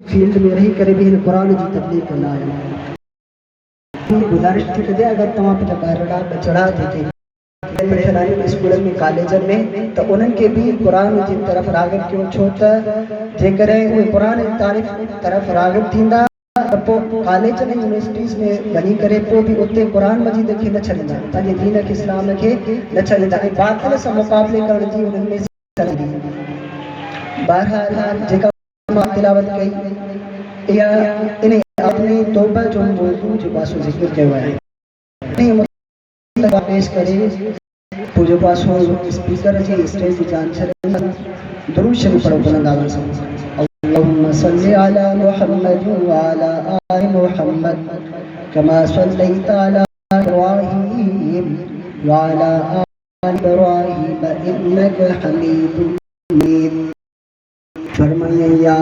Field में रही करे भी हिन क़ुरान जी तबलीग कंदा आहियूं। गुज़ारिश थी कजे अगर तव्हां पंहिंजा ॿारड़ा ॿचड़ा जेके पढ़ियल आहिनि स्कूलनि में कॉलेजनि में त उन्हनि खे बि क़ुरान जी तरफ़ राग़िब कयो, छो त जेकॾहिं उहे क़ुरान जी तारीफ़ तरफ़ राग़िब थींदा त पोइ कॉलेजनि ऐं यूनिवर्सिटीज़ में वञी करे पोइ बि उते क़ुरान मजीद खे न छॾींदा, पंहिंजे दीन खे इस्लाम खे न छॾींदा ऐं बातिल सां मुक़ाबिले करण जी उन्हनि में सलाह। बहरहाल जेका मां तिलावत कई या इन अपनी तौबा जो मौजू जो पासो ज़िक्र कयो आहे, पेश करे पूजो पासो स्पीकर जी स्टेज जान छॾे दुरूद शरीफ पढ़ो बुलंद आवाज़ सां। अल्लाहुम्मा सल्लि अला मुहम्मद व अला आलि मुहम्मद कमा सल्लैता अला इब्राहीम व अला आलि इब्राहीम इन्नका हमीदुम मजीद। फरमाइए या